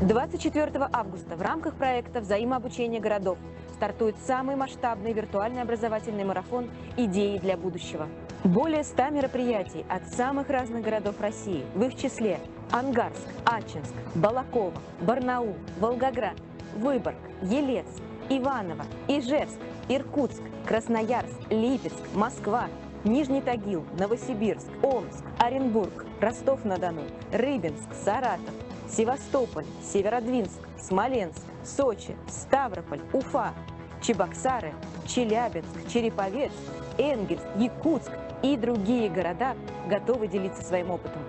24 августа в рамках проекта «Взаимообучение городов» стартует самый масштабный виртуальный образовательный марафон «Идеи для будущего». Более 100 мероприятий от самых разных городов России, в их числе Ангарск, Ачинск, Балаково, Барнаул, Волгоград, Выборг, Елец, Иваново, Ижевск, Иркутск, Красноярск, Липецк, Москва, Нижний Тагил, Новосибирск, Омск, Оренбург, Ростов-на-Дону, Рыбинск, Саратов, Севастополь, Северодвинск, Смоленск, Сочи, Ставрополь, Уфа, Чебоксары, Челябинск, Череповец, Энгельс, Якутск и другие города готовы делиться своим опытом.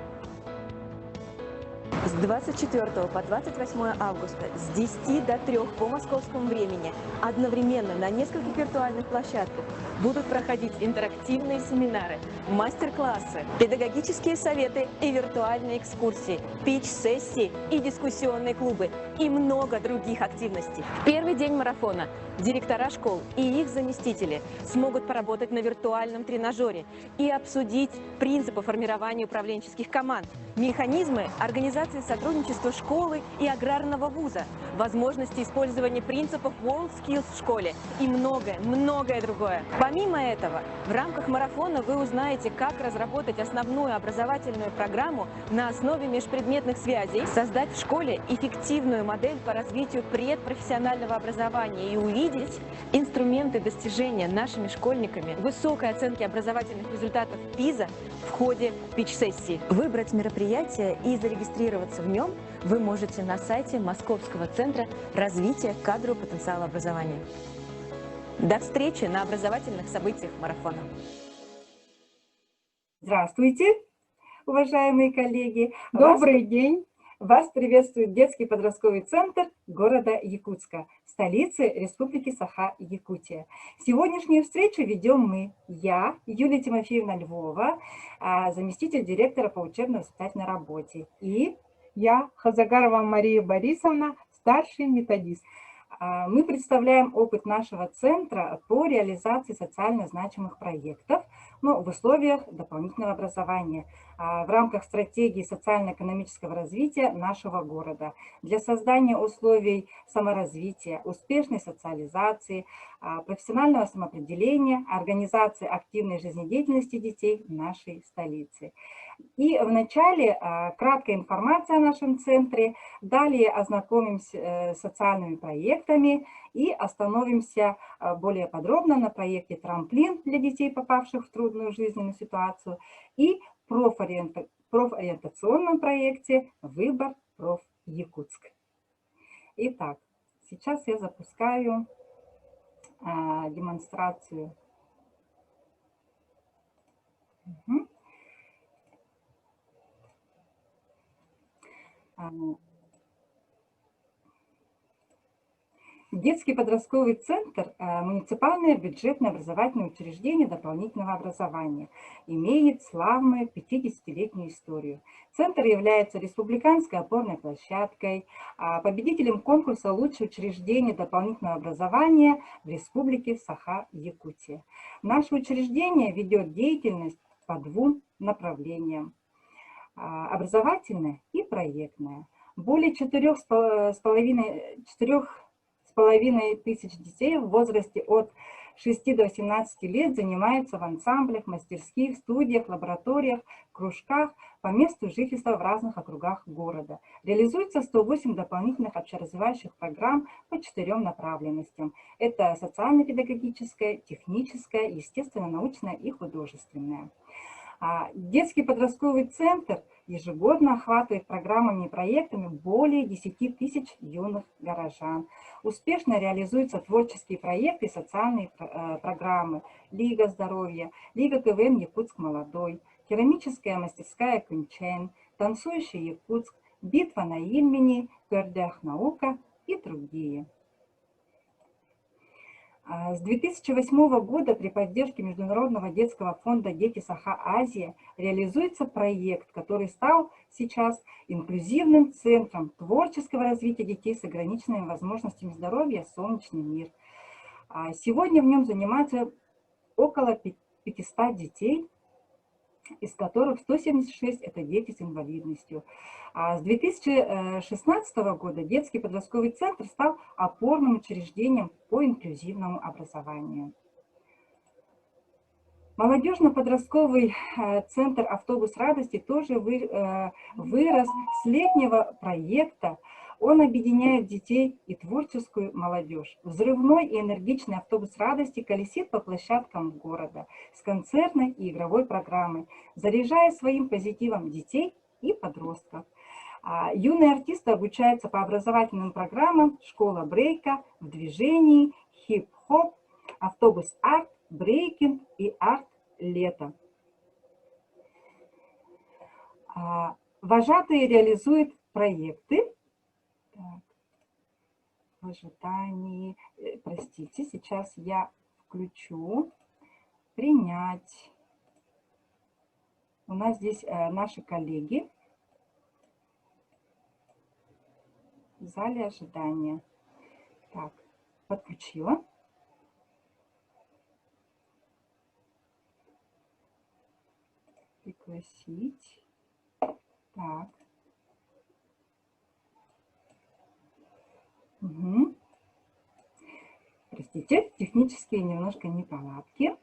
С 24 по 28 августа с 10 до 3 по московскому времени одновременно на нескольких виртуальных площадках будут проходить интерактивные семинары, мастер-классы, педагогические советы и виртуальные экскурсии, питч-сессии и дискуссионные клубы и много других активностей. В первый день марафона директора школ и их заместители смогут поработать на виртуальном тренажере и обсудить принципы формирования управленческих команд, механизмы организации сотрудничества школы и аграрного вуза, возможности использования принципов WorldSkills в школе и многое другое. Помимо этого, в рамках марафона вы узнаете, как разработать основную образовательную программу на основе межпредметных связей, создать в школе эффективную модель по развитию предпрофессионального образования и увидеть инструменты достижения нашими школьниками высокой оценки образовательных результатов ПИЗа в ходе питч-сессии. Выбрать мероприятие и зарегистрироваться в нем вы можете на сайте Московского центра развития кадрового потенциала образования. До встречи на образовательных событиях марафона. Здравствуйте, уважаемые коллеги. Добрый день. Вас приветствует детский подростковый центр города Якутска, столицы Республики Саха-Якутия. Сегодняшнюю встречу ведем мы, я, Юлия Тимофеевна Львова, заместитель директора по учебно-воспитательной работе, и я, Хазагарова Мария Борисовна, старший методист. Мы представляем опыт нашего центра по реализации социально значимых проектов, но в условиях дополнительного образования в рамках стратегии социально-экономического развития нашего города для создания условий саморазвития, успешной социализации, профессионального самоопределения, организации активной жизнедеятельности детей в нашей столице. И вначале краткая информация о нашем центре, далее ознакомимся с социальными проектами и остановимся более подробно на проекте «Трамплин» для детей, попавших в трудную жизненную ситуацию, и профориентационном проекте «Выбор проф. Якутск». Итак, сейчас я запускаю демонстрацию. Детский подростковый центр – муниципальное бюджетное образовательное учреждение дополнительного образования, имеет славную 50-летнюю историю. Центр является республиканской опорной площадкой, победителем конкурса «Лучшее учреждение дополнительного образования» в Республике Саха-Якутия. Наше учреждение ведет деятельность по двум направлениям – образовательное и проектное. Более 4,5 тысяч детей в возрасте от 6 до 18 лет занимаются в ансамблях, мастерских, студиях, лабораториях, кружках по месту жительства в разных округах города. Реализуется 108 дополнительных общеразвивающих программ по 4 направленностям. Это социально-педагогическая, техническая, естественно-научная и художественная. Детский подростковый центр ежегодно охватывает программами и проектами более 10 тысяч юных горожан. Успешно реализуются творческие проекты и социальные программы «Лига здоровья», «Лига КВН Якутск молодой», «Керамическая мастерская Кунчэн», «Танцующий Якутск», «Битва на Ильмени», «Кёрдях наука» и другие. С 2008 года при поддержке Международного детского фонда «Дети Саха-Азия» реализуется проект, который стал сейчас инклюзивным центром творческого развития детей с ограниченными возможностями здоровья «Солнечный мир». Сегодня в нем занимаются около 500 детей из которых 176 – это дети с инвалидностью. А с 2016 года детский подростковый центр стал опорным учреждением по инклюзивному образованию. Молодежно-подростковый центр «Автобус радости» тоже вырос с летнего проекта. Он объединяет детей и творческую молодежь. Взрывной и энергичный автобус радости колесит по площадкам города с концертной и игровой программой, заряжая своим позитивом детей и подростков. Юные артисты обучаются по образовательным программам «Школа брейка», «В движении», «Хип-хоп», «Автобус арт», «Брейкинг» и «Арт-лето». Вожатые реализуют проекты. В ожидании, простите, сейчас я включу принять. У нас здесь наши коллеги в зале ожидания. Так, подключила. Пригласить. Так. Угу. Простите, технические немножко неполадки.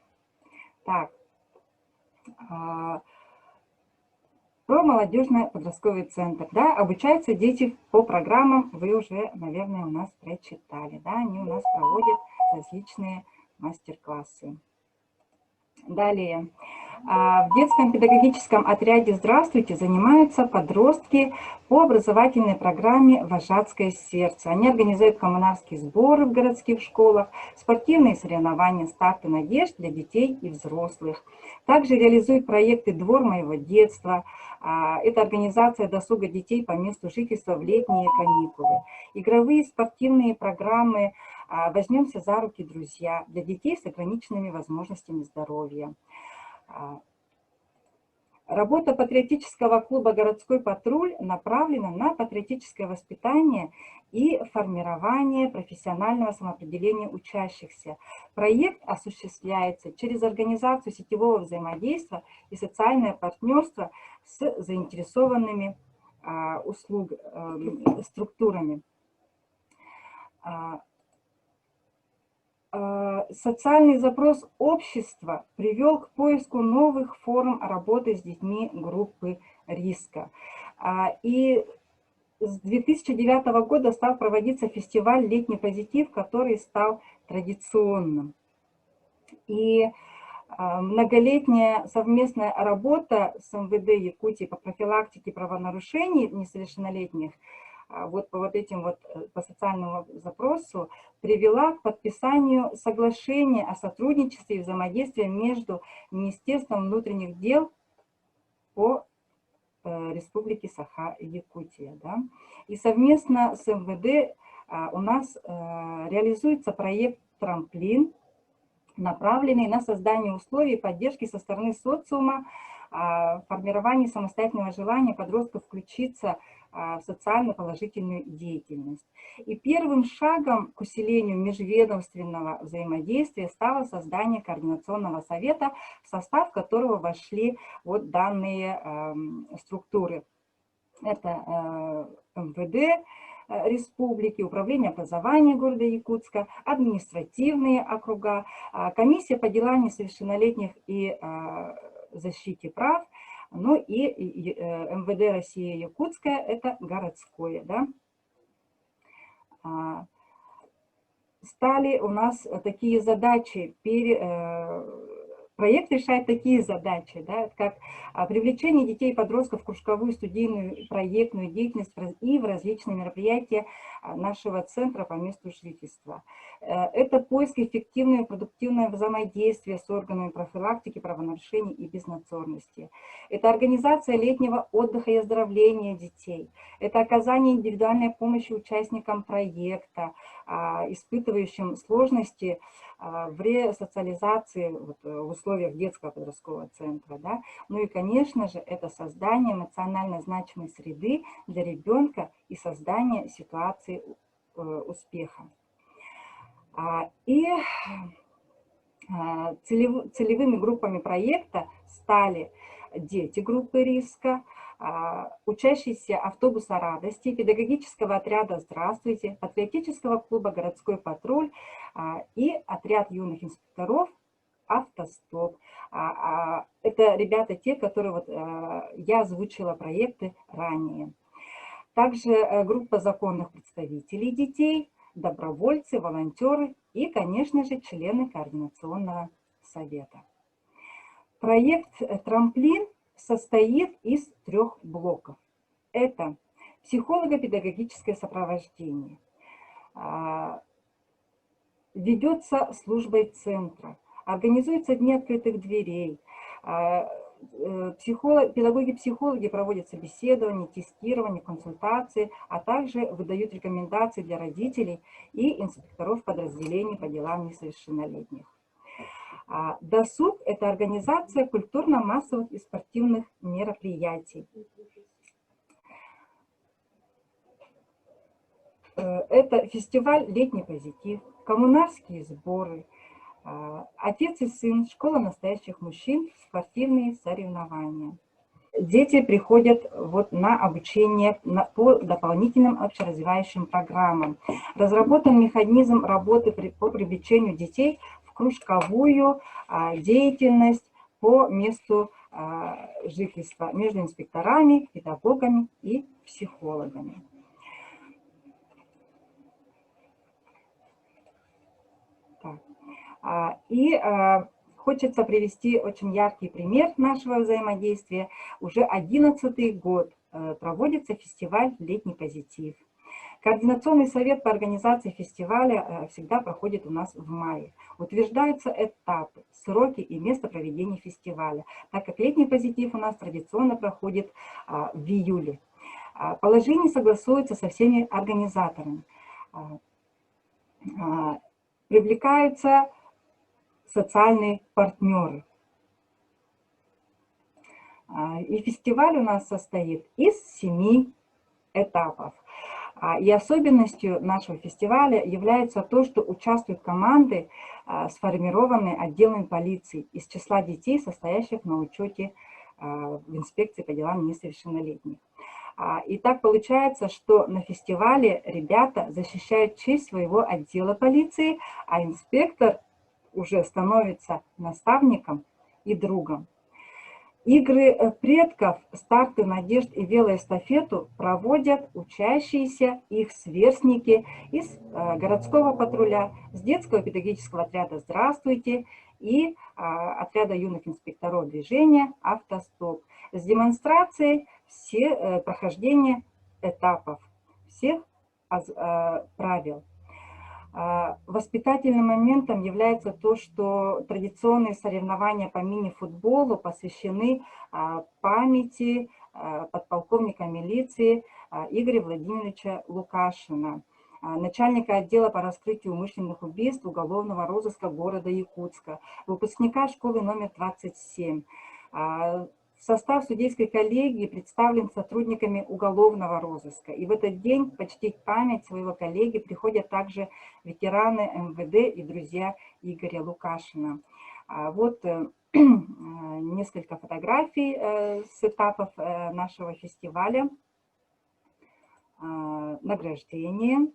Так. Про молодежно-подростковый центр. Да, обучаются дети по программам, вы уже, наверное, у нас прочитали. Да, они у нас проводят различные мастер-классы. Далее. В детском педагогическом отряде «Здравствуйте» занимаются подростки по образовательной программе «Вожатское сердце». Они организуют коммунарские сборы в городских школах, спортивные соревнования, старты надежд для детей и взрослых. Также реализуют проекты «Двор моего детства». Это организация досуга детей по месту жительства в летние каникулы. Игровые спортивные программы «Возьмемся за руки, друзья» для детей с ограниченными возможностями здоровья. Работа патриотического клуба «Городской патруль» направлена на патриотическое воспитание и формирование профессионального самоопределения учащихся. Проект осуществляется через организацию сетевого взаимодействия и социальное партнерство с заинтересованными структурами. Социальный запрос общества привел к поиску новых форм работы с детьми группы риска. И с 2009 года стал проводиться фестиваль «Летний позитив», который стал традиционным. И многолетняя совместная работа с МВД Якутии по профилактике правонарушений несовершеннолетних по социальному запросу привела к подписанию соглашения о сотрудничестве и взаимодействии между Министерством внутренних дел по Республике Саха-Якутия. Да? И совместно с МВД у нас реализуется проект «Трамплин», направленный на создание условий поддержки со стороны социума, формирование самостоятельного желания подростков включиться в социально положительную деятельность. И первым шагом к усилению межведомственного взаимодействия стало создание координационного совета, в состав которого вошли вот данные структуры. Это МВД республики, управление образования города Якутска, административные округа, комиссия по делам несовершеннолетних и защите прав, ну и МВД России Якутская, это городское. Да? Стали у нас такие задачи, проект решает такие задачи, да, как привлечение детей и подростков в кружковую, студийную, проектную деятельность и в различные мероприятия нашего центра по месту жительства. Это поиск эффективного и продуктивного взаимодействия с органами профилактики правонарушений и безнадзорности. Это организация летнего отдыха и оздоровления детей. Это оказание индивидуальной помощи участникам проекта, испытывающим сложности в ресоциализации в условиях детского подросткового центра. Да? Ну и, конечно же, это создание эмоционально значимой среды для ребенка и создание ситуации успеха. И целевыми группами проекта стали дети группы риска, учащиеся автобуса радости, педагогического отряда «Здравствуйте», патриотического клуба «Городской патруль» и отряд юных инспекторов «Автостоп». Это ребята те, которые вот я озвучила проекты ранее. Также группа законных представителей детей, добровольцы, волонтеры и, конечно же, члены Координационного совета. Проект «Трамплин» состоит из 3 блоков. Это психолого-педагогическое сопровождение, ведется службой центра, организуются дни открытых дверей, педагоги-психологи проводят собеседования, тестирование, консультации, а также выдают рекомендации для родителей и инспекторов подразделений по делам несовершеннолетних. Досуг – это организация культурно-массовых и спортивных мероприятий. Это фестиваль «Летний позитив», коммунарские сборы, «Отец и сын», школа настоящих мужчин, спортивные соревнования. Дети приходят вот на обучение по дополнительным общеразвивающим программам. Разработан механизм работы по привлечению детей в кружковую деятельность по месту жительства между инспекторами, педагогами и психологами. И хочется привести очень яркий пример нашего взаимодействия. Уже 11-й год проводится фестиваль «Летний позитив». Координационный совет по организации фестиваля всегда проходит у нас в мае. Утверждаются этапы, сроки и место проведения фестиваля, так как «Летний позитив» у нас традиционно проходит в июле. Положение согласуется со всеми организаторами. Привлекаются социальные партнеры. И фестиваль у нас состоит из 7 этапов. И особенностью нашего фестиваля является то, что участвуют команды, сформированные отделами полиции из числа детей, состоящих на учете в инспекции по делам несовершеннолетних. И так получается, что на фестивале ребята защищают честь своего отдела полиции, а инспектор уже становится наставником и другом. Игры предков, старты надежд и велоэстафету проводят учащиеся, их сверстники из городского патруля, с детского педагогического отряда «Здравствуйте» и отряда юных инспекторов движения «Автостоп» с демонстрацией прохождения этапов, всех правил. Воспитательным моментом является то, что традиционные соревнования по мини-футболу посвящены памяти подполковника милиции Игоря Владимировича Лукашина, начальника отдела по раскрытию умышленных убийств уголовного розыска города Якутска, выпускника школы номер 27. В состав судейской коллегии представлен сотрудниками уголовного розыска. И в этот день почтить память своего коллеги приходят также ветераны МВД и друзья Игоря Лукашина. Вот несколько фотографий с этапов нашего фестиваля. Награждение.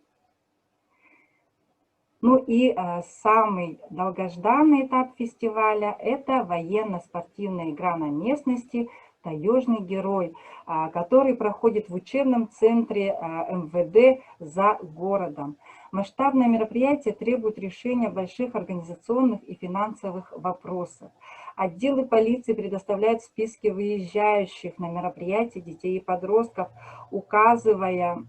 Ну и самый долгожданный этап фестиваля – это военно-спортивная игра на местности «Таежный герой», который проходит в учебном центре МВД за городом. Масштабное мероприятие требует решения больших организационных и финансовых вопросов. Отделы полиции предоставляют списки выезжающих на мероприятия детей и подростков, указывая,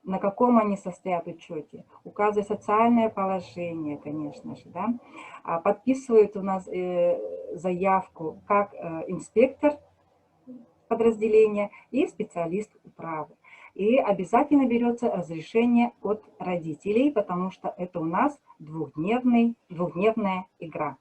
на каком они состоят учете, указывая социальное положение, конечно же, да. Подписывают у нас заявку как инспектор подразделения и специалист управы. И обязательно берется разрешение от родителей, потому что это у нас двухдневная игра.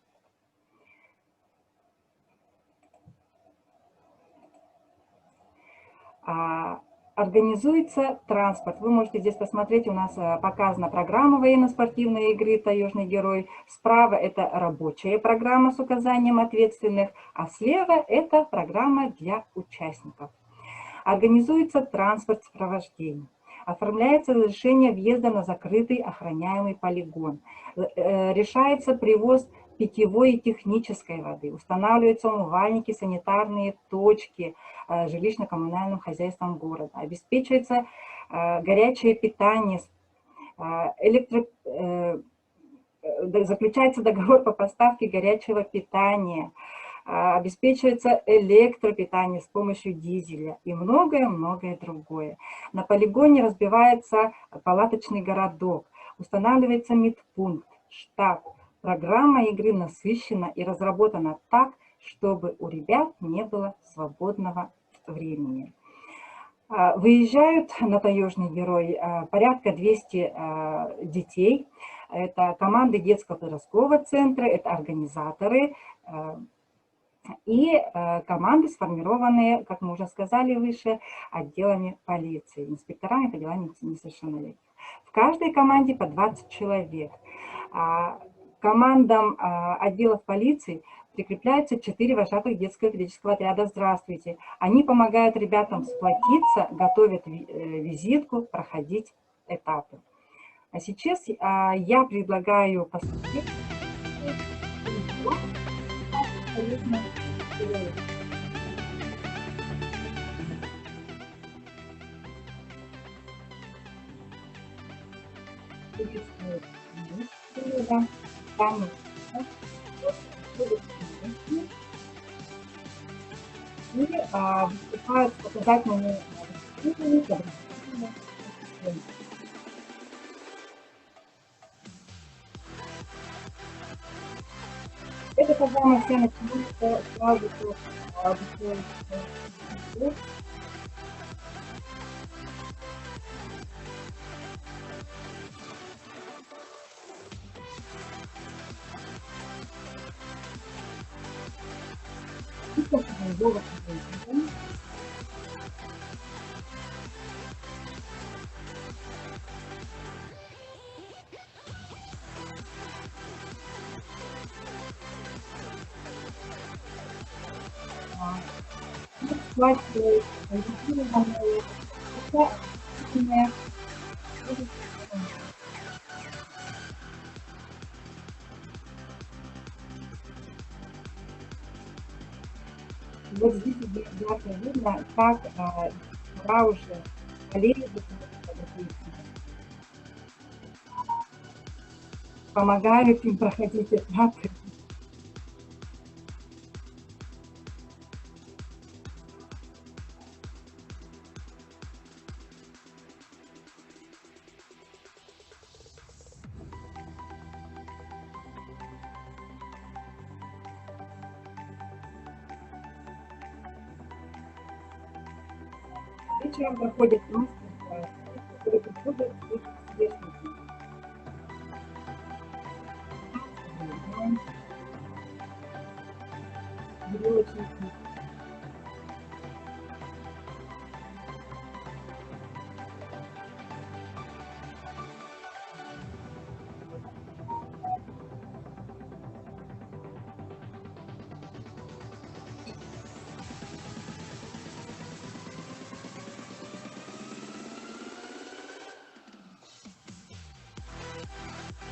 Организуется транспорт. Вы можете здесь посмотреть, у нас показана программа военно-спортивной игры «Таежный герой». Справа это рабочая программа с указанием ответственных, а слева это программа для участников. Организуется транспорт сопровождения. Оформляется разрешение въезда на закрытый охраняемый полигон. Решается привоз питьевой и технической воды. Устанавливаются умывальники, санитарные точки жилищно-коммунальным хозяйством города. Обеспечивается горячее питание, заключается договор по поставке горячего питания, обеспечивается электропитание с помощью дизеля и многое-многое другое. На полигоне разбивается палаточный городок, устанавливается медпункт, штаб. Программа игры насыщена и разработана так, чтобы у ребят не было свободного времени. Выезжают на «Таежный герой» порядка 200 детей. Это команды детского подросткового центра, это организаторы и команды, сформированные, как мы уже сказали выше, отделами полиции, инспекторами по делам несовершеннолетних. В каждой команде по 20 человек. Командам отделов полиции прикрепляются 4 вожатых детского педагогического отряда «Здравствуйте». Они помогают ребятам сплотиться, готовят визитку, проходить этапы. А сейчас я предлагаю посмотреть. И выступают с показательными выступлениями. Эта программа вся начинается сразу после вот здесь ярко видно, как пора уже коллеги помогают им проходить этапы. Вечером проходит мастер-класс, который приходит к сверстникам. Веревочники.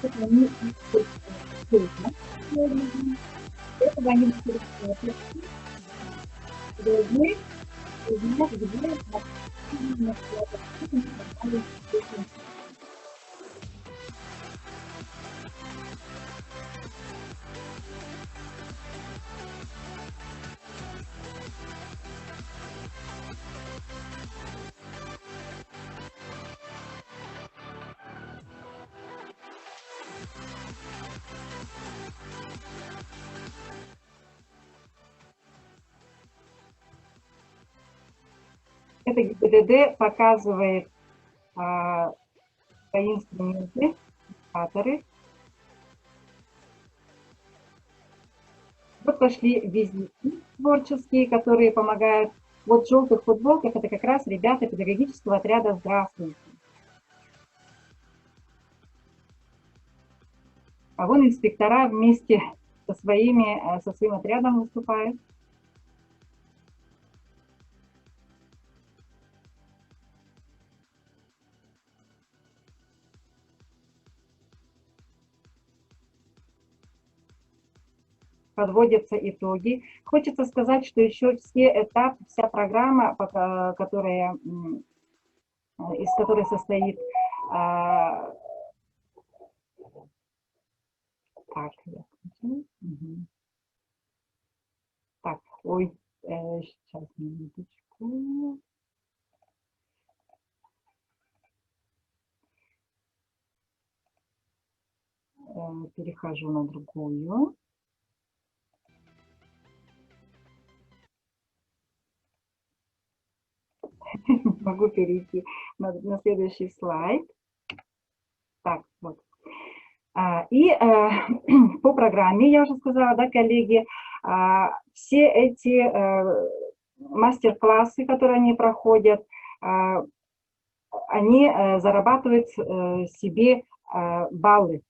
Это они этого они должны узнать, где это ГИБДД показывает свои инструменты, индикаторы. Вот пошли визитки творческие, которые помогают Вот в желтых футболках это как раз ребята педагогического отряда «Здравствуйте». А вон инспектора вместе со своим отрядом выступают. Подводятся итоги. Хочется сказать, что еще все этапы, вся программа, из которой состоит... Так, так, ой, сейчас, минуточку. Перехожу на другую. Могу перейти на следующий слайд. Так, вот. И по программе, я уже сказала, да, коллеги, все эти мастер-классы, которые они проходят, они зарабатывают себе баллы.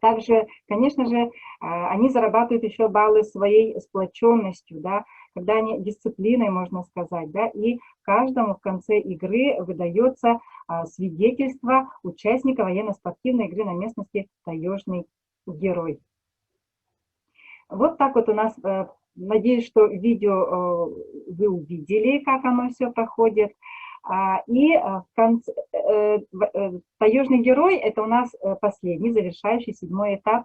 Также, конечно же, они зарабатывают еще баллы своей сплоченностью, да, когда они дисциплиной, можно сказать, да, и каждому в конце игры выдается свидетельство участника военно-спортивной игры на местности «Таежный герой». Вот так вот у нас, надеюсь, что видео вы увидели, как оно все проходит. И в конце, «Таежный герой» — это у нас последний, завершающий 7-й этап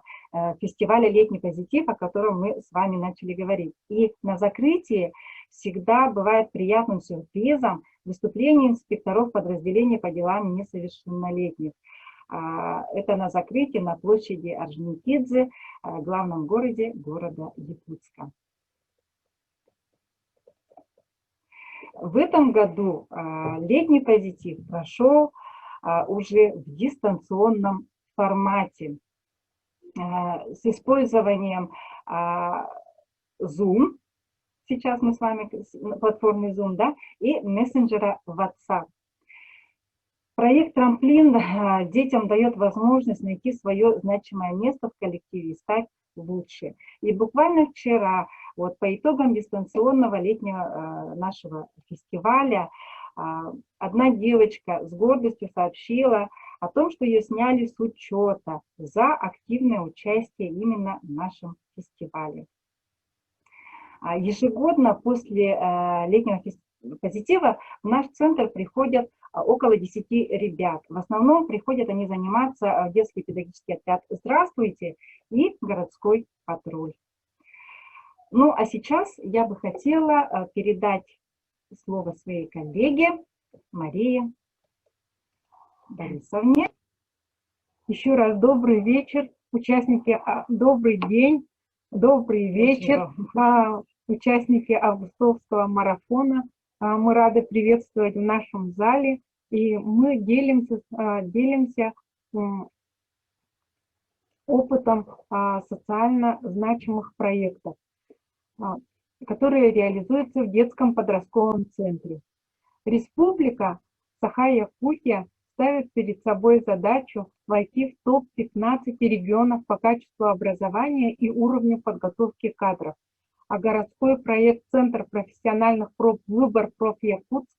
фестиваля «Летний позитив», о котором мы с вами начали говорить. И на закрытии всегда бывает приятным сюрпризом выступление инспекторов подразделения по делам несовершеннолетних. Это на закрытии на площади Орджоникидзе, главном городе города Якутска. В этом году летний позитив прошел уже в дистанционном формате с использованием Zoom, сейчас мы с вами на платформе Zoom, да, и мессенджера WhatsApp. Проект «Трамплин» детям дает возможность найти свое значимое место в коллективе и стать лучше. И буквально вчера, вот по итогам дистанционного летнего нашего фестиваля, одна девочка с гордостью сообщила о том, что ее сняли с учета за активное участие именно в нашем фестивале. Ежегодно после летнего позитива в наш центр приходят около 10 ребят. В основном приходят они заниматься в детский педагогический отряд «Здравствуйте» и городской патруль. Ну, а сейчас я бы хотела передать слово своей коллеге Марии Борисовне. Еще раз добрый вечер, участники, добрый день, добрый вечер, участники августовского марафона. Мы рады приветствовать в нашем зале, и мы делимся опытом социально значимых проектов, которые реализуются в детском подростковом центре. Республика Саха-Якутия ставит перед собой задачу войти в топ-15 регионов по качеству образования и уровню подготовки кадров. А городской проект «Центр профессиональных проб Выбор проф. Якутск»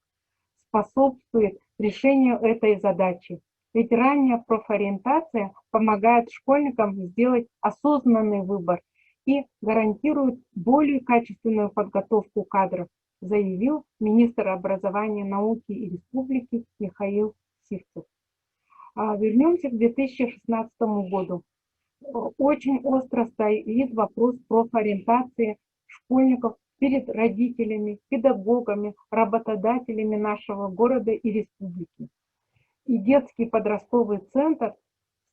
способствует решению этой задачи. Ведь ранняя профориентация помогает школьникам сделать осознанный выбор и гарантирует более качественную подготовку кадров, заявил министр образования, науки и республики Михаил Сивцев. Вернемся к 2016 году. Очень остро стоит вопрос профориентации школьников перед родителями, педагогами, работодателями нашего города и республики. И детский подростковый центр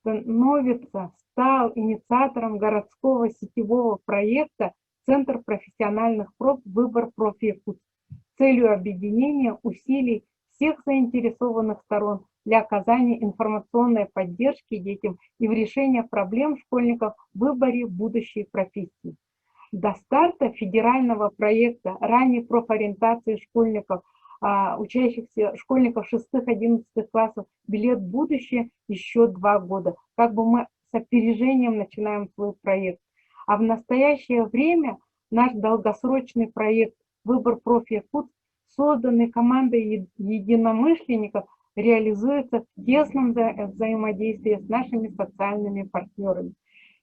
стал инициатором городского сетевого проекта «Центр профессиональных проб Выбор проф. Якутск» с целью объединения усилий всех заинтересованных сторон для оказания информационной поддержки детям и в решении проблем школьников в выборе будущей профессии. До старта федерального проекта ранней профориентации школьников, учащихся школьников 6-11 классов «Билет в будущее» еще 2 года. Как бы мы с опережением начинаем свой проект. А в настоящее время наш долгосрочный проект «Выбор профи Якутск», созданный командой единомышленников, реализуется в тесном взаимодействии с нашими социальными партнерами.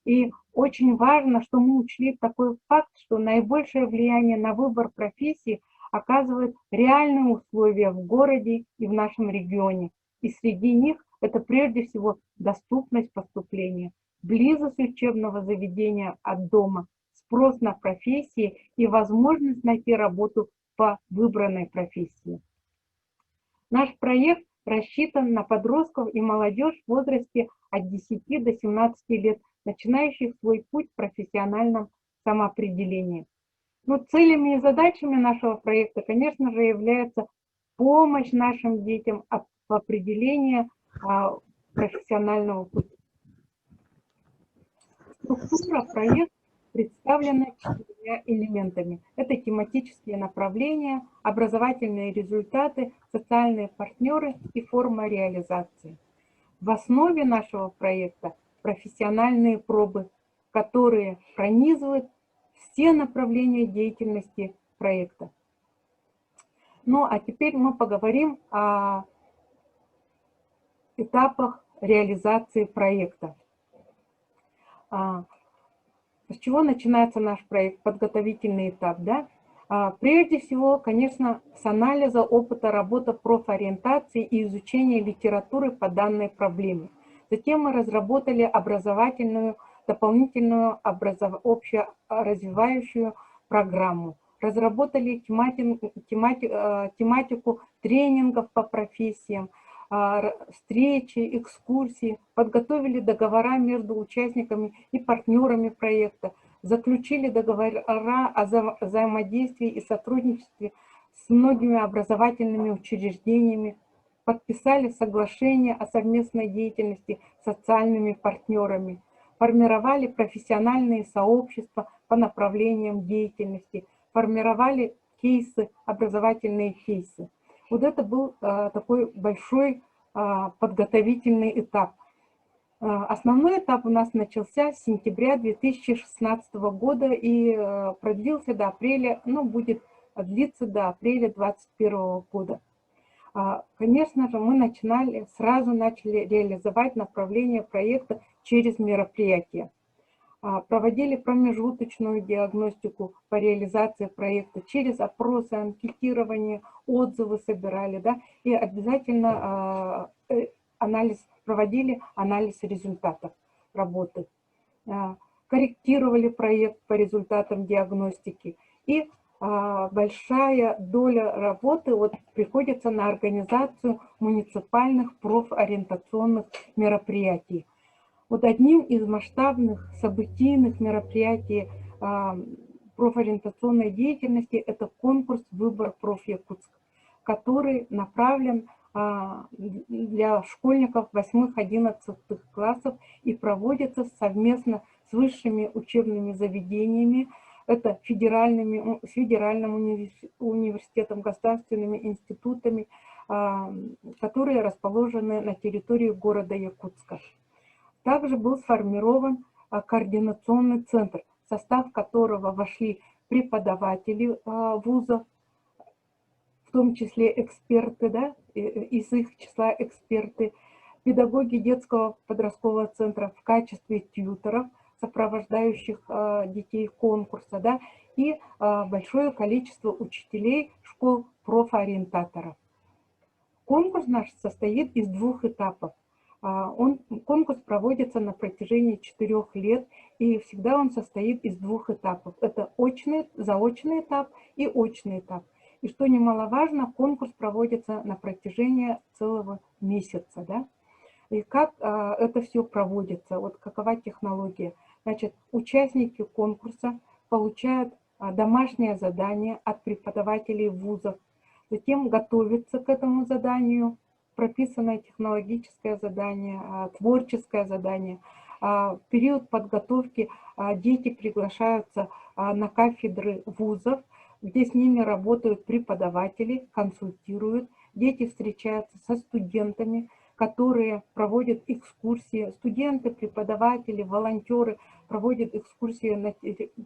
И очень важно, что мы учли такой факт, что наибольшее влияние на выбор профессии оказывают реальные условия в городе и в нашем регионе. И среди них это прежде всего доступность поступления, близость учебного заведения от дома, спрос на профессии и возможность найти работу по выбранной профессии. Наш проект рассчитан на подростков и молодежь в возрасте от 10 до 17 лет, начинающих свой путь в профессиональном самоопределении. Но целями и задачами нашего проекта, конечно же, является помощь нашим детям в определении профессионального пути. Структура проекта представлена 4 элементами. Это тематические направления, образовательные результаты, социальные партнеры и форма реализации. В основе нашего проекта профессиональные пробы, которые пронизывают все направления деятельности проекта. Ну а теперь мы поговорим о этапах реализации проекта. С чего начинается наш проект, подготовительный этап, да? Прежде всего, конечно, с анализа опыта работы профориентации и изучения литературы по данной проблеме. Затем мы разработали образовательную, дополнительную общеразвивающую программу. Разработали тематику тренингов по профессиям, встречи, экскурсии, подготовили договора между участниками и партнерами проекта, заключили договора о взаимодействии и сотрудничестве с многими образовательными учреждениями, подписали соглашение о совместной деятельности с социальными партнерами, формировали профессиональные сообщества по направлениям деятельности, формировали кейсы, образовательные кейсы. Вот это был такой большой подготовительный этап. Основной этап у нас начался с сентября 2016 года и продлился до апреля, ну, будет длиться до апреля 2021 года. Конечно же, мы сразу начали реализовать направление проекта через мероприятия. Проводили промежуточную диагностику по реализации проекта через опросы, анкетирование, отзывы собирали, да, и обязательно проводили анализ результатов работы, корректировали проект по результатам диагностики. И большая доля работы приходится на организацию муниципальных профориентационных мероприятий. Одним из масштабных событийных мероприятий профориентационной деятельности это конкурс «Выбор профи Якутск», который направлен для школьников 8-11 классов и проводится совместно с высшими учебными заведениями, это федеральным университетом, государственными институтами, которые расположены на территории города Якутска. Также был сформирован координационный центр, в состав которого вошли преподаватели вузов, в том числе эксперты, да, из их числа эксперты, педагоги детского подросткового центра в качестве тьюторов, сопровождающих детей конкурса, да, и большое количество учителей школ профориентаторов. Конкурс наш состоит из 2 этапов. Конкурс проводится на протяжении 4 лет, и всегда он состоит из 2 этапов. Это заочный этап и очный этап. И что немаловажно, конкурс проводится на протяжении целого месяца. Да? И как это все проводится, какова технология. Значит, участники конкурса получают домашнее задание от преподавателей вузов, затем готовятся к этому заданию, прописанное технологическое задание, творческое задание. В период подготовки дети приглашаются на кафедры вузов, где с ними работают преподаватели, консультируют. Дети встречаются со студентами, которые проводят экскурсии. Студенты, преподаватели, волонтеры проводят экскурсии на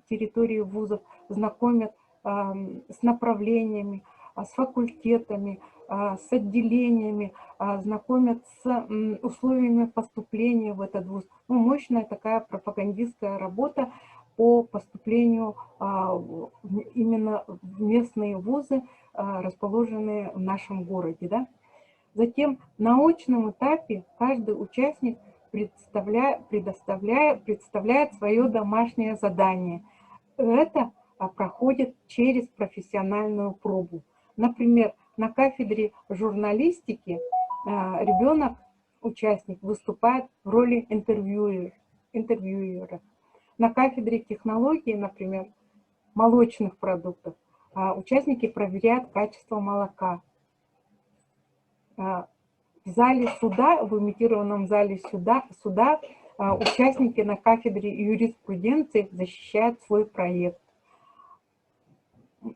территории вузов, знакомят с направлениями, с факультетами, с отделениями, знакомят с условиями поступления в этот вуз. Ну, мощная такая пропагандистская работа по поступлению именно в местные вузы, расположенные в нашем городе. Да? Затем на очном этапе каждый участник представляет свое домашнее задание. Это проходит через профессиональную пробу. Например, на кафедре журналистики ребенок, участник, выступает в роли интервьюера. На кафедре технологии, например, молочных продуктов, участники проверяют качество молока. В зале суда, в имитированном зале суда участники на кафедре юриспруденции защищают свой проект.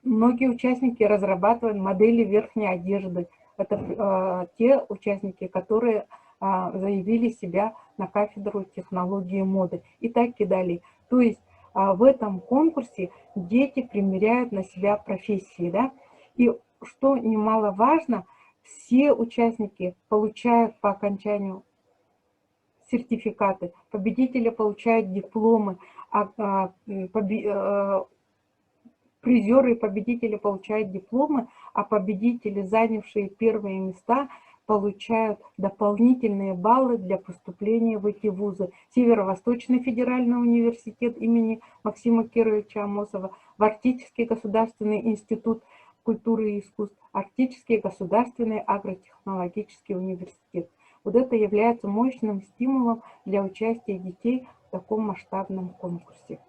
Многие участники разрабатывают модели верхней одежды. Это те участники, которые заявили себя на кафедру технологии моды. И так и далее. То есть в этом конкурсе дети примеряют на себя профессии. Да? И что немаловажно, все участники получают по окончанию сертификаты, победители получают дипломы, призеры и победители получают дипломы, а победители, занявшие первые места, получают дополнительные баллы для поступления в эти вузы. Северо-Восточный федеральный университет имени Максима Кировича Амосова, в Арктический государственный институт культуры и искусств, Арктический государственный агротехнологический университет. Вот это является мощным стимулом для участия детей в таком масштабном конкурсе.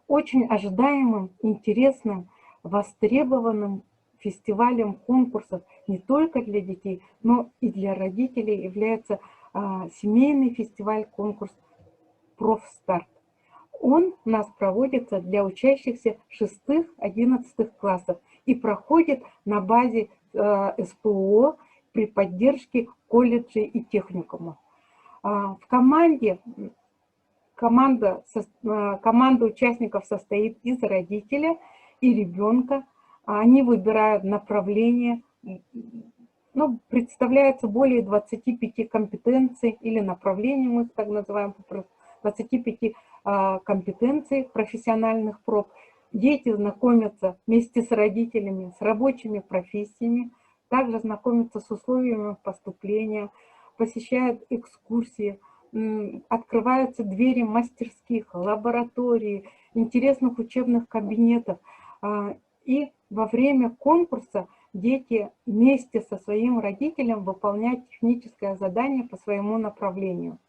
Очень ожидаемым, интересным, востребованным фестивалем конкурсов не только для детей, но и для родителей является семейный фестиваль-конкурс «Профстарт». Он у нас проводится для учащихся 6-11 классов и проходит на базе СПО при поддержке колледжей и техникумов. В команда участников состоит из родителя и ребенка. Они выбирают направление, ну, представляется более 25 компетенций или направлений, мы так называем, 25 компетенций профессиональных проб. Дети знакомятся вместе с родителями с рабочими профессиями, также знакомятся с условиями поступления, посещают экскурсии, открываются двери мастерских, лабораторий, интересных учебных кабинетов. И во время конкурса дети вместе со своим родителем выполняют техническое задание по своему направлению.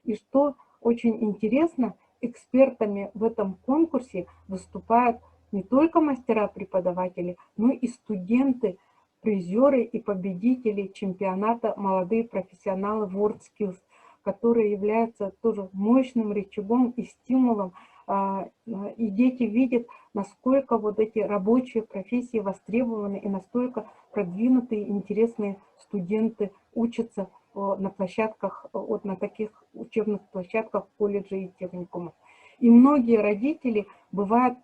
И что очень интересно, экспертами в этом конкурсе выступают не только мастера-преподаватели, но и студенты, призеры и победители чемпионата «Молодые профессионалы WorldSkills», которые являются тоже мощным рычагом и стимулом. И дети видят, насколько вот эти рабочие профессии востребованы и настолько продвинутые, интересные студенты учатся на площадках, вот на таких учебных площадках колледжа и техникумов. И многие родители бывают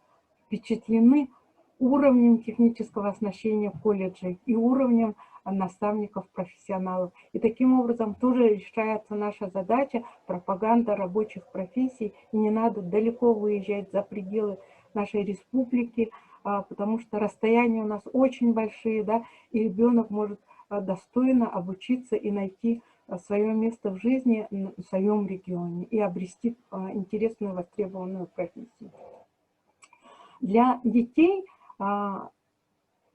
впечатлены уровнем технического оснащения колледжей и уровнем наставников-профессионалов. И таким образом тоже решается наша задача пропаганда рабочих профессий. И не надо далеко выезжать за пределы нашей республики, потому что расстояния у нас очень большие, да, и ребенок может достойно обучиться и найти свое место в жизни в своем регионе и обрести интересную востребованную профессию. Для детей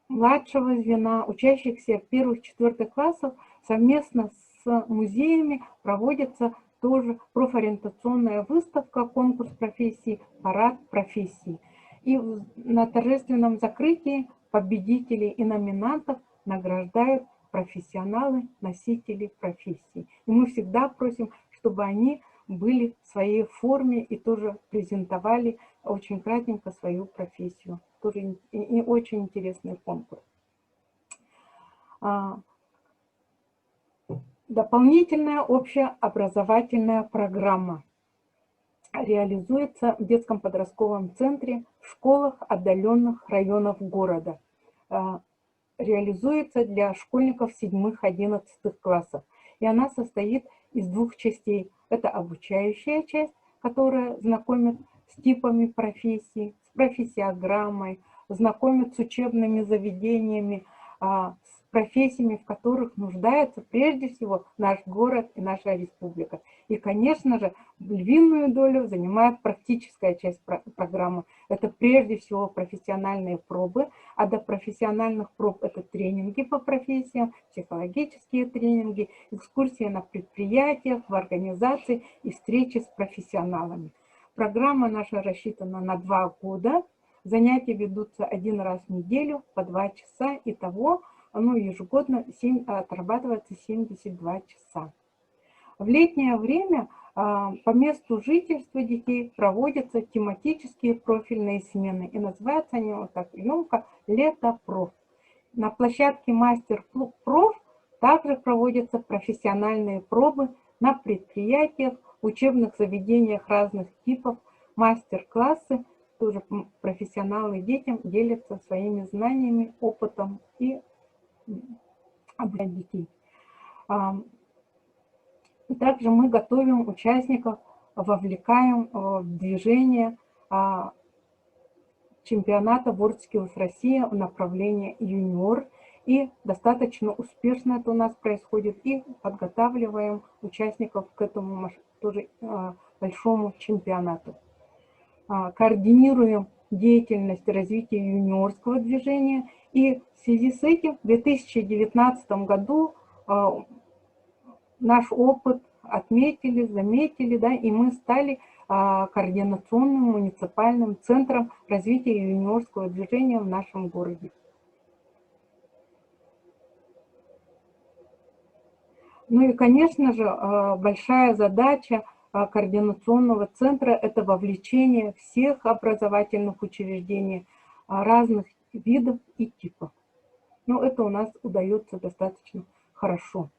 младшего звена, учащихся первых-четвертых классов, совместно с музеями проводится тоже профориентационная выставка, конкурс профессий, парад профессий. И на торжественном закрытии победителей и номинантов награждают профессионалы, носители профессий. И мы всегда просим, чтобы они были в своей форме и тоже презентовали очень кратенько свою профессию. Тоже и очень интересный конкурс. Дополнительная общеобразовательная программа реализуется в детском подростковом центре в школах отдаленных районов города. Реализуется для школьников 7-11 классов. И она состоит из двух частей. Это обучающая часть, которая знакомит с типами профессий, с профессиограммой, знакомит с учебными заведениями, с профессиями, в которых нуждается прежде всего наш город и наша республика. И, конечно же, львиную долю занимает практическая часть программы. Это прежде всего профессиональные пробы, а до профессиональных проб это тренинги по профессиям, психологические тренинги, экскурсии на предприятиях, в организации и встречи с профессионалами. Программа наша рассчитана на 2 года. Занятия ведутся 1 раз в неделю по 2 часа. Итого ежегодно отрабатывается 72 часа. В летнее время по месту жительства детей проводятся тематические профильные смены. И называются они вот так емко «Лето-проф». На площадке «Мастер-проф» также проводятся профессиональные пробы на предприятиях, учебных заведениях разных типов, мастер-классы. Тоже профессионалы детям делятся своими знаниями, опытом и обучают детей. Также мы готовим участников, вовлекаем в движение чемпионата WorldSkills Россия в направлении юниор. И достаточно успешно это у нас происходит. И подготавливаем участников к этому тоже большому чемпионату. Координируем деятельность развития юниорского движения. И в связи с этим в 2019 году наш опыт отметили, заметили, да, и мы стали координационным муниципальным центром развития юниорского движения в нашем городе. Ну и, конечно же, большая задача координационного центра – это вовлечение всех образовательных учреждений разных видов и типов. Но это у нас удается достаточно хорошо.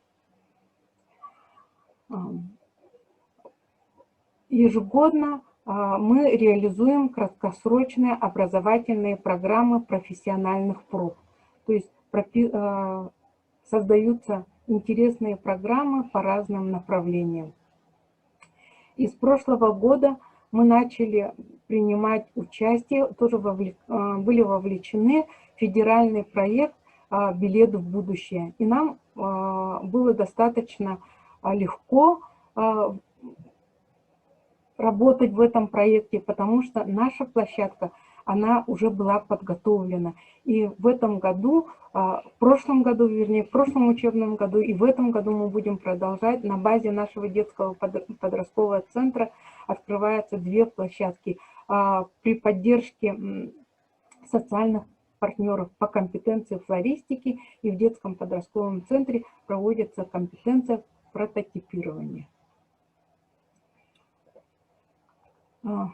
Ежегодно мы реализуем краткосрочные образовательные программы профессиональных проб. То есть создаются интересные программы по разным направлениям. И с прошлого года мы начали принимать участие, тоже были вовлечены в федеральный проект «Билет в будущее». И нам было достаточно легко работать в этом проекте, потому что наша площадка, она уже была подготовлена. И в этом году, в прошлом учебном году и в этом году мы будем продолжать. На базе нашего детского подросткового центра открываются 2 площадки при поддержке социальных партнеров по компетенции флористики, и в детском подростковом центре проводится компетенция прототипирования. В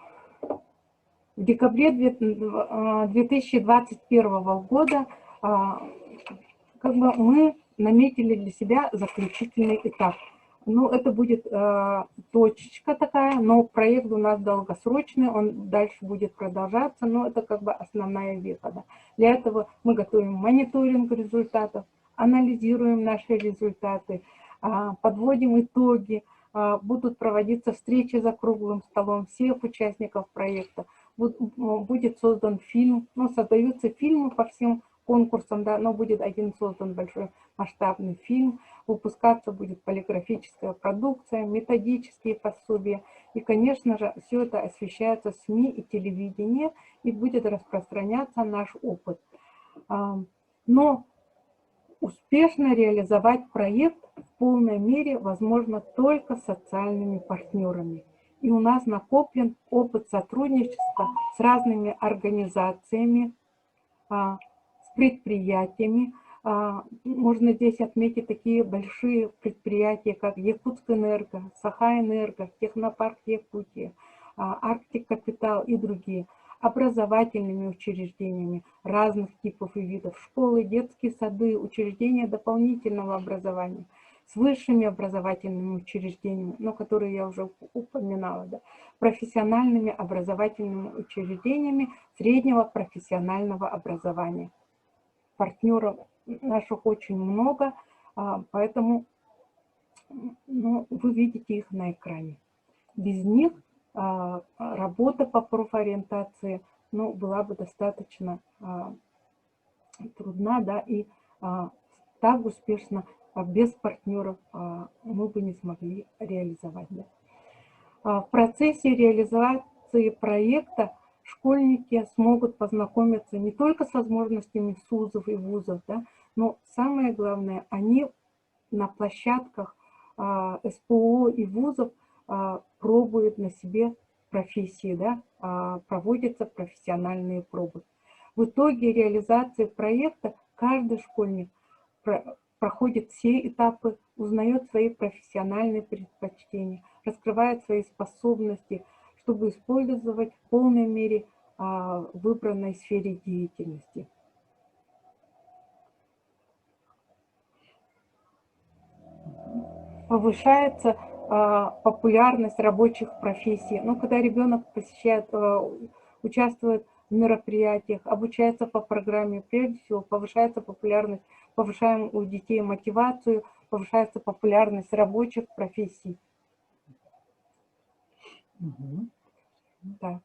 декабре 2021 года мы наметили для себя заключительный этап. Ну, это будет точечка такая, но проект у нас долгосрочный, он дальше будет продолжаться, но это основная веха. Да. Для этого мы готовим мониторинг результатов, анализируем наши результаты, подводим итоги, будут проводиться встречи за круглым столом всех участников проекта, будет создан фильм, создаются фильмы по всем конкурсам, да, но будет один создан большой масштабный фильм, выпускаться будет полиграфическая продукция, методические пособия. И, конечно же, все это освещается СМИ и телевидение, и будет распространяться наш опыт. Но успешно реализовать проект в полной мере возможно только с социальными партнерами. И у нас накоплен опыт сотрудничества с разными организациями, с предприятиями, Можно здесь отметить такие большие предприятия, как Якутскэнерго, Сахаэнерго, Технопарк Якутия, Арктик Капитал и другие. Образовательными учреждениями разных типов и видов, школы, детские сады, учреждения дополнительного образования, с высшими образовательными учреждениями, но которые я уже упоминала, да, профессиональными образовательными учреждениями среднего профессионального образования. Партнеров наших очень много, поэтому вы видите их на экране. Без них работа по профориентации была бы достаточно трудна, да, и так успешно без партнеров мы бы не смогли реализовать. Да. В процессе реализации проекта школьники смогут познакомиться не только с возможностями СУЗов и вузов, да, но самое главное, они на площадках СПО и вузов пробуют на себе профессии, да, проводятся профессиональные пробы. В итоге реализации проекта каждый школьник проходит все этапы, узнает свои профессиональные предпочтения, раскрывает свои способности, чтобы использовать в полной мере в выбранной сфере деятельности. Повышается популярность рабочих профессий. Когда ребенок посещает, участвует в мероприятиях, обучается по программе, прежде всего повышается популярность, повышаем у детей мотивацию, повышается популярность рабочих профессий. Да.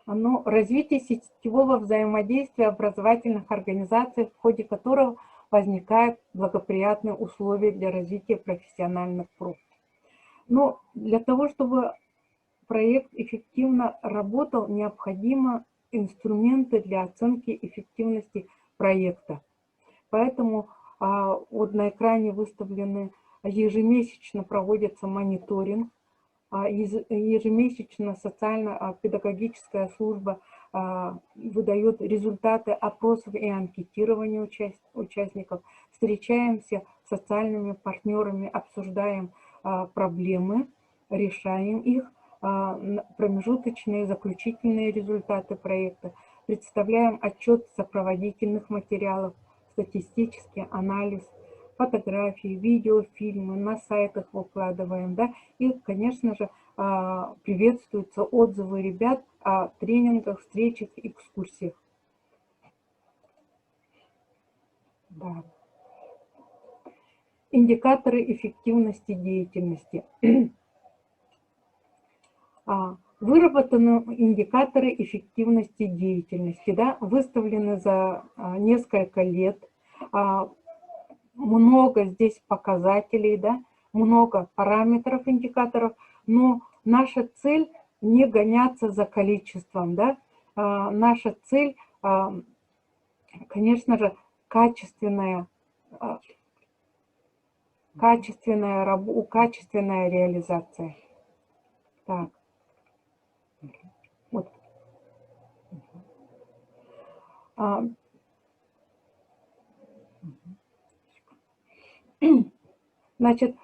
Развитие сетевого взаимодействия образовательных организаций, в ходе которого возникают благоприятные условия для развития профессиональных проб. Но для того, чтобы проект эффективно работал, необходимы инструменты для оценки эффективности проекта. Поэтому вот на экране выставлены, ежемесячно проводится мониторинг, ежемесячно социально-педагогическая служба выдает результаты опросов и анкетирования участников. Встречаемся с социальными партнерами, обсуждаем проблемы, решаем их, промежуточные, заключительные результаты проекта, представляем отчет сопроводительных материалов, статистический анализ, фотографии, видео, фильмы, на сайтах выкладываем, да, и, конечно же, приветствуются отзывы ребят о тренингах, встречах, экскурсиях. Да. Индикаторы эффективности деятельности. Выработаны индикаторы эффективности деятельности, да, выставлены за несколько лет. Много здесь показателей, да, много параметров, индикаторов, но наша цель не гоняться за количеством, да, наша цель, конечно же, качественная реализация. Так. Вот. Значит,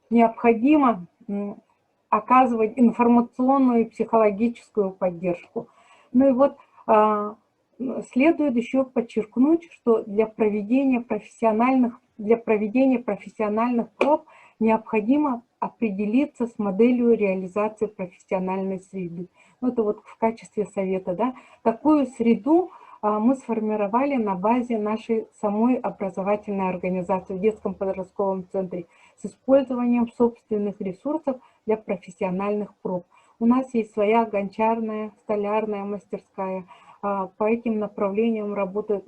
необходимо оказывать информационную и психологическую поддержку. Ну и вот следует еще подчеркнуть, что для проведения профессиональных проб необходимо определиться с моделью реализации профессиональной среды. Это вот в качестве совета, да. Такую среду мы сформировали на базе нашей самой образовательной организации в детском подростковом центре с использованием собственных ресурсов для профессиональных проб. У нас есть своя гончарная, столярная мастерская. По этим направлениям работают,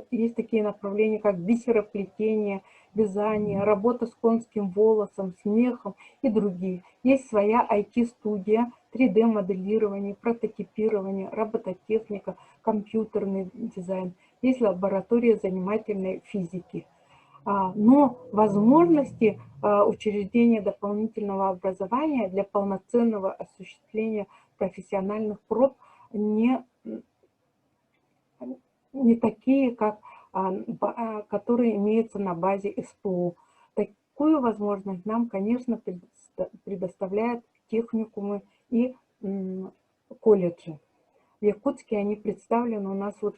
есть такие направления, как бисероплетение, вязание, работа с конским волосом, смехом и другие. Есть своя IT-студия, 3D-моделирование, прототипирование, робототехника, компьютерный дизайн. Есть лаборатория занимательной физики. Но возможности учреждения дополнительного образования для полноценного осуществления профессиональных проб не такие, как которые имеются на базе СПО. Такую возможность нам, конечно, предоставляют техникумы и колледжи. В Якутске они представлены у нас вот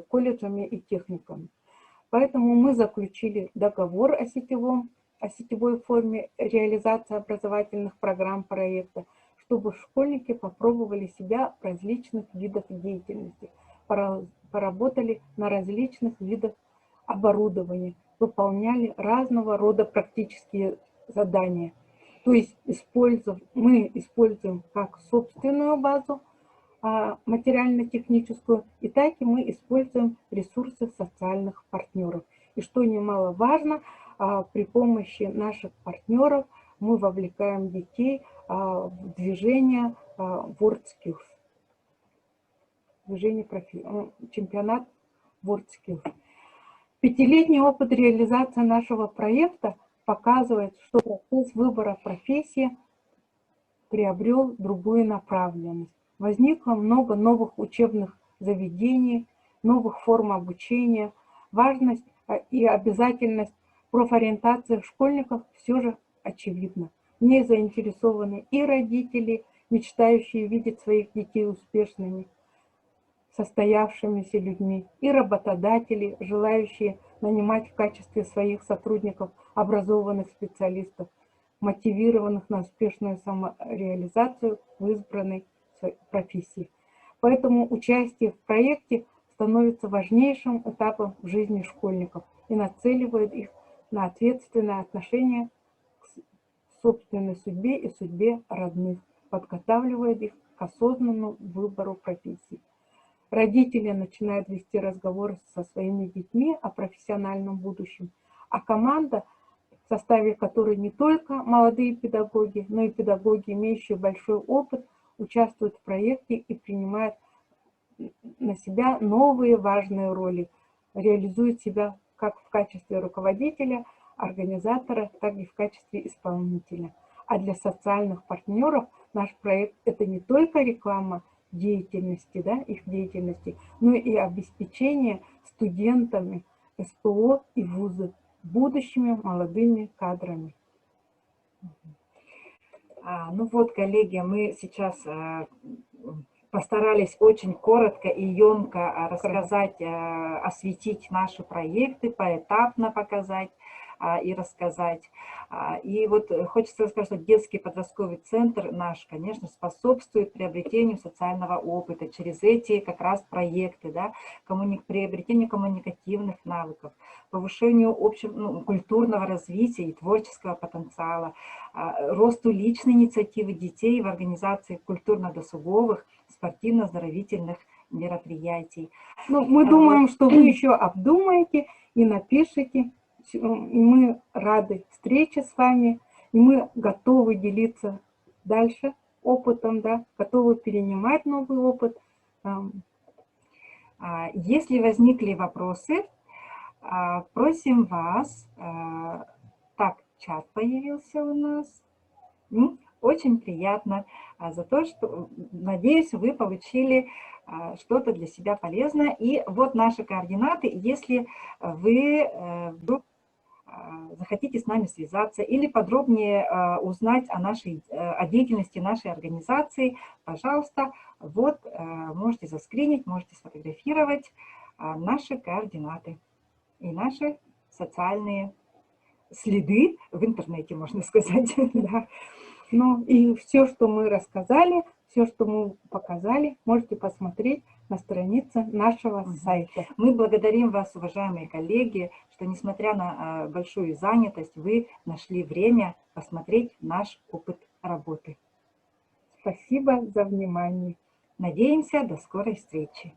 колледжами и техниками. Поэтому мы заключили договор о сетевой форме реализации образовательных программ проекта, чтобы школьники попробовали себя в различных видах деятельности, поработали на различных видах оборудования, выполняли разного рода практические задания. То есть мы используем как собственную базу материально-техническую, и так и мы используем ресурсы социальных партнеров. И что немаловажно, при помощи наших партнеров мы вовлекаем детей в движение WorldSkills, чемпионат WorldSkills. Пятилетний опыт реализации нашего проекта показывает, что процесс выбора профессии приобрел другую направленность. Возникло много новых учебных заведений, новых форм обучения. Важность и обязательность профориентации школьников все же очевидна. В ней заинтересованы и родители, мечтающие видеть своих детей успешными, состоявшимися людьми, и работодатели, желающие нанимать в качестве своих сотрудников образованных специалистов, мотивированных на успешную самореализацию в избранной профессии. Поэтому участие в проекте становится важнейшим этапом в жизни школьников и нацеливает их на ответственное отношение к собственной судьбе и судьбе родных, подготавливает их к осознанному выбору профессии. Родители начинают вести разговоры со своими детьми о профессиональном будущем, а команда, в составе которой не только молодые педагоги, но и педагоги, имеющие большой опыт, участвуют в проекте и принимают на себя новые важные роли, реализуют себя как в качестве руководителя, организатора, так и в качестве исполнителя. А для социальных партнеров наш проект – это не только реклама деятельности, их деятельности, но и обеспечение студентами СПО и вузы будущими молодыми кадрами. Ну вот, коллеги, мы сейчас постарались очень коротко и емко рассказать, осветить наши проекты, поэтапно показать и рассказать. И вот хочется сказать, что детский подростковый центр наш, конечно, способствует приобретению социального опыта через эти как раз проекты, приобретению коммуникативных навыков, повышению культурного развития и творческого потенциала, росту личной инициативы детей в организации культурно-досуговых, спортивно-оздоровительных мероприятий. Мы думаем, что вы еще обдумаете и напишите. И мы рады встрече с вами, и мы готовы делиться дальше опытом, готовы перенимать новый опыт. Если возникли вопросы, просим вас. Так, чат появился у нас. Очень приятно за то, что, надеюсь, вы получили что-то для себя полезное. И вот наши координаты, если вы вдруг захотите с нами связаться или подробнее узнать о деятельности нашей организации, пожалуйста, вот можете заскринить, можете сфотографировать наши координаты и наши социальные следы в интернете, можно сказать. Ну и все, что мы рассказали, все, что мы показали, можете посмотреть на странице нашего сайта. Мы благодарим вас, уважаемые коллеги, что, несмотря на большую занятость, вы нашли время посмотреть наш опыт работы. Спасибо за внимание. Надеемся, до скорой встречи.